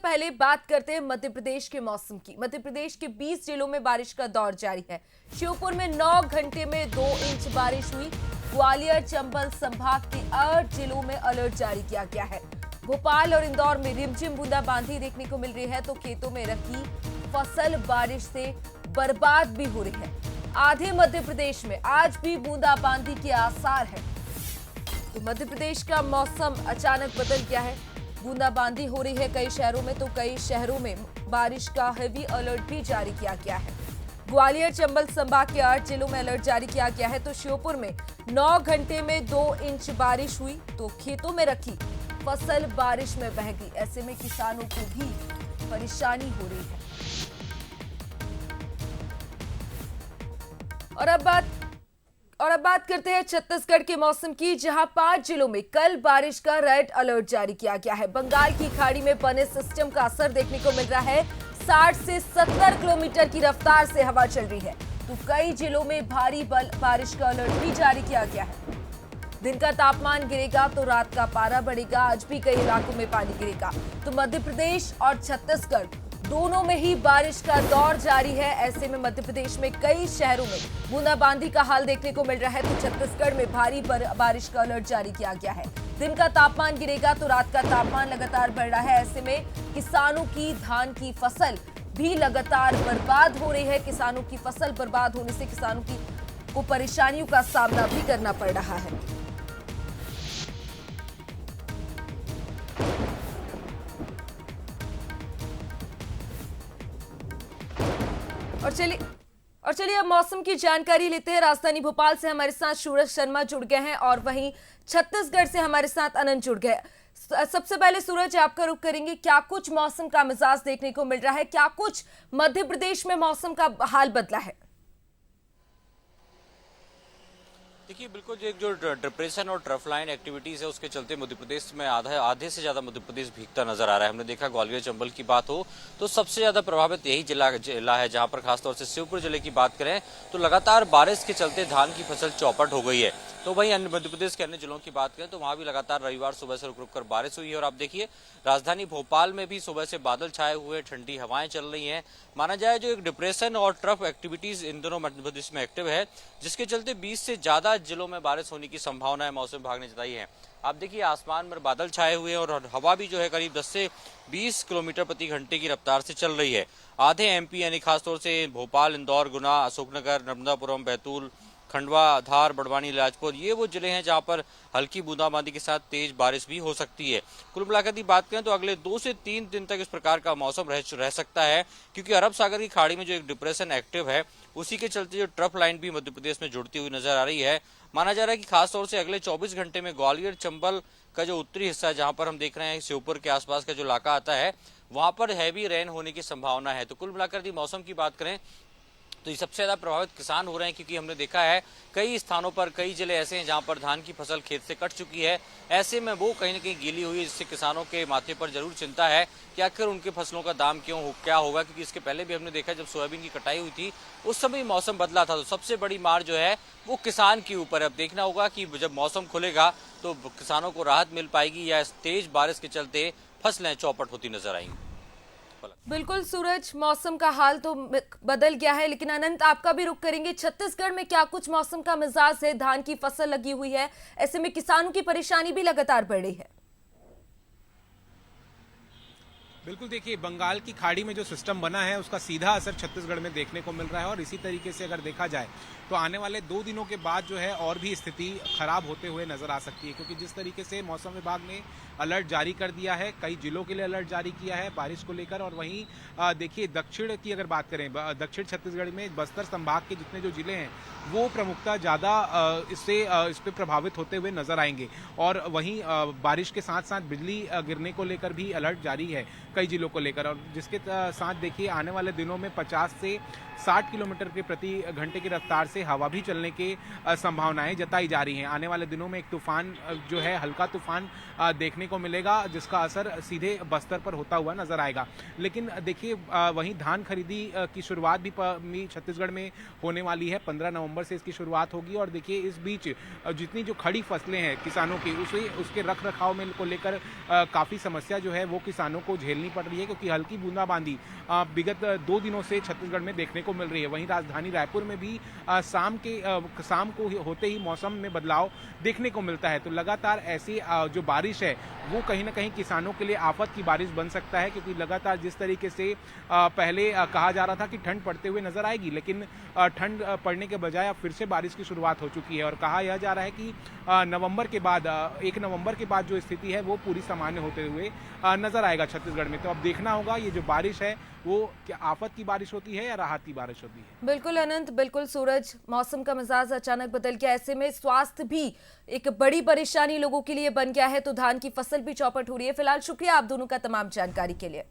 पहले बात करते हैं मध्य प्रदेश के मौसम की। मध्य प्रदेश के 20 जिलों में बारिश का दौर जारी है। श्योपुर में 9 घंटे में 2 इंच बारिश हुई। ग्वालियर चंबल संभाग के 8 जिलों में अलर्ट जारी किया गया है। भोपाल और इंदौर में रिमझिम बूंदाबांदी देखने को मिल रही है, तो खेतों में रखी फसल बारिश से बर्बाद भी हो रही है। आधे मध्य प्रदेश में आज भी बूंदाबांदी के आसार है। तो मध्य प्रदेश का मौसम अचानक बदल गया है। बूंदाबांदी हो रही है कई शहरों में, तो कई शहरों में बारिश का हेवी अलर्ट भी जारी किया गया है। ग्वालियर चंबल संभाग के 8 जिलों में अलर्ट जारी किया गया है। तो श्योपुर में 9 घंटे में 2 इंच बारिश हुई, तो खेतों में रखी फसल बारिश में बह गई। ऐसे में किसानों को भी परेशानी हो रही है। और अब बात करते हैं छत्तीसगढ़ के मौसम की, जहां 5 जिलों में कल बारिश का रेड अलर्ट जारी किया गया है। बंगाल की खाड़ी में बने सिस्टम का असर देखने को मिल रहा है। 60 से 70 किलोमीटर की रफ्तार से हवा चल रही है, तो कई जिलों में भारी बारिश का अलर्ट भी जारी किया गया है। दिन का तापमान गिरेगा तो रात का पारा बढ़ेगा। आज भी कई इलाकों में पानी गिरेगा। तो मध्य प्रदेश और छत्तीसगढ़ दोनों में ही बारिश का दौर जारी है। ऐसे में मध्य प्रदेश में कई शहरों में बूंदाबांदी का हाल देखने को मिल रहा है, तो छत्तीसगढ़ में भारी बारिश का अलर्ट जारी किया गया है। दिन का तापमान गिरेगा तो रात का तापमान लगातार बढ़ रहा है। ऐसे में किसानों की धान की फसल भी लगातार बर्बाद हो रही है। किसानों की फसल बर्बाद होने से किसानों को परेशानियों का सामना भी करना पड़ रहा है। और चलिए अब मौसम की जानकारी लेते हैं। राजधानी भोपाल से हमारे साथ सूरज शर्मा जुड़ गए हैं और वहीं छत्तीसगढ़ से हमारे साथ अनंत जुड़ गए। सबसे पहले सूरज, आपका रुख करेंगे, क्या कुछ मौसम का मिजाज देखने को मिल रहा है? क्या कुछ मध्य प्रदेश में मौसम का हाल बदला है? देखिए, बिल्कुल जो डिप्रेशन और ट्रफ लाइन एक्टिविटीज है, उसके चलते मध्य प्रदेश में आधे से ज्यादा मध्य प्रदेश भीगता नजर आ रहा है। हमने देखा ग्वालियर चंबल की बात हो तो सबसे ज्यादा प्रभावित यही जिला है, जहां पर खासतौर से श्योपुर जिले की बात करें तो लगातार बारिश के चलते धान की फसल चौपट हो गई है। तो वहीं अन्य मध्य प्रदेश के अन्य जिलों की बात करें तो वहां भी लगातार रविवार सुबह से रुक रुक कर बारिश हुई है। और आप देखिए, राजधानी भोपाल में भी सुबह से बादल छाए हुए, ठंडी हवाएं चल रही हैं। माना जाए जो एक डिप्रेशन और ट्रफ एक्टिविटीज इन दोनों मध्य प्रदेश में एक्टिव है, जिसके चलते 20 से ज्यादा जिलों में बारिश होने की संभावना है, मौसम विभाग ने जताई है। आप देखिए, आसमान में बादल छाए हुए हैं और हवा भी जो है करीब 10 से 20 किलोमीटर प्रति घंटे की रफ्तार से चल रही है। आधे एमपी यानी खासतौर से भोपाल, इंदौर, गुना, अशोकनगर, नर्मदापुरम, बैतूल, खंडवा, धार, बड़वानी, इलाजपुर, ये वो जिले हैं जहां पर हल्की बूंदाबांदी के साथ तेज बारिश भी हो सकती है। कुल मिलाकर की बात करें तो अगले 2 से 3 दिन तक इस प्रकार का मौसम रह सकता है, क्योंकि अरब सागर की खाड़ी में जो एक डिप्रेशन एक्टिव है, उसी के चलते जो ट्रफ लाइन भी मध्य प्रदेश में जुड़ती हुई नजर आ रही है। माना जा रहा है कि खासतौर से अगले 24 घंटे में ग्वालियर चंबल का जो उत्तरी हिस्सा है, जहां पर हम देख रहे हैं श्योपुर के आसपास का जो इलाका आता है, वहां पर हैवी रेन होने की संभावना है। तो कुल मिलाकर यदि मौसम की बात करें तो ये सबसे ज्यादा प्रभावित किसान हो रहे हैं, क्योंकि हमने देखा है कई स्थानों पर कई जिले ऐसे हैं जहां पर धान की फसल खेत से कट चुकी है। ऐसे में वो कहीं न कहीं गीली हुई है, जिससे किसानों के माथे पर जरूर चिंता है कि आखिर उनके फसलों का दाम क्या होगा, क्योंकि इसके पहले भी हमने देखा जब सोयाबीन की कटाई हुई थी उस समय मौसम बदला था। तो सबसे बड़ी मार जो है वो किसान के ऊपर है। अब देखना होगा कि जब मौसम खुलेगा तो किसानों को राहत मिल पाएगी या तेज बारिश के चलते फसलें चौपट होती नजर आएंगी। बिल्कुल सूरज, मौसम का हाल तो बदल गया है, लेकिन अनंत आपका भी रुख करेंगे। छत्तीसगढ़ में क्या कुछ मौसम का मिजाज है? धान की फसल लगी हुई है, ऐसे में किसानों की परेशानी भी लगातार बढ़ रही है। बिल्कुल, देखिए, बंगाल की खाड़ी में जो सिस्टम बना है उसका सीधा असर छत्तीसगढ़ में देखने को मिल रहा है। और इसी तरीके से अगर देखा जाए तो आने वाले 2 दिनों के बाद जो है और भी स्थिति खराब होते हुए नजर आ सकती है, क्योंकि जिस तरीके से मौसम विभाग ने अलर्ट जारी कर दिया है, कई जिलों के लिए अलर्ट जारी किया है बारिश को लेकर। और वहीं देखिए, दक्षिण की अगर बात करें, दक्षिण छत्तीसगढ़ में बस्तर संभाग के जितने जो जिले हैं वो प्रमुखता ज़्यादा इस पर प्रभावित होते हुए नजर आएंगे। और वहीं बारिश के साथ साथ बिजली गिरने को लेकर भी अलर्ट जारी है कई जिलों को लेकर। और जिसके साथ देखिए, आने वाले दिनों में 50 से 60 किलोमीटर के प्रति घंटे की रफ्तार से हवा भी चलने की संभावनाएं जताई जा रही हैं। आने वाले दिनों में एक तूफान जो है, हल्का तूफान देखने को मिलेगा, जिसका असर सीधे बस्तर पर होता हुआ नजर आएगा। लेकिन देखिए, वहीं धान खरीदी की शुरुआत भी छत्तीसगढ़ में होने वाली है। 15 नवंबर से इसकी शुरुआत होगी। और देखिए, इस बीच जितनी जो खड़ी फसलें हैं किसानों की, उसके रख रखाव में को लेकर काफी समस्या जो है वो किसानों को झेलनी झेलनी पड़ रही है, क्योंकि हल्की बूंदाबांदी विगत 2 दिनों से छत्तीसगढ़ में देखने को मिल रही है। वहीं राजधानी रायपुर में भी शाम को होते ही मौसम में बदलाव देखने को मिलता है। तो लगातार ऐसी जो बारिश है वो कहीं ना कहीं किसानों के लिए आफत की बारिश बन सकता है, क्योंकि लगातार जिस तरीके से पहले कहा जा रहा था कि ठंड पड़ते हुए नजर आएगी, लेकिन ठंड पड़ने के बजाय अब फिर से बारिश की शुरुआत हो चुकी है। और कहा यह जा रहा है कि नवंबर के बाद 1 नवंबर के बाद जो स्थिति है वो पूरी सामान्य होते हुए नजर आएगा छत्तीसगढ़ में। तो अब देखना होगा ये जो बारिश है वो क्या आफत की बारिश होती है या राहत की बारिश होती है। बिल्कुल अनंत, बिल्कुल सूरज, मौसम का मिजाज अचानक बदल गया, ऐसे में स्वास्थ्य भी एक बड़ी परेशानी लोगों के लिए बन गया है, तो धान की फसल भी चौपट हो रही है। फिलहाल शुक्रिया आप दोनों का तमाम जानकारी के लिए।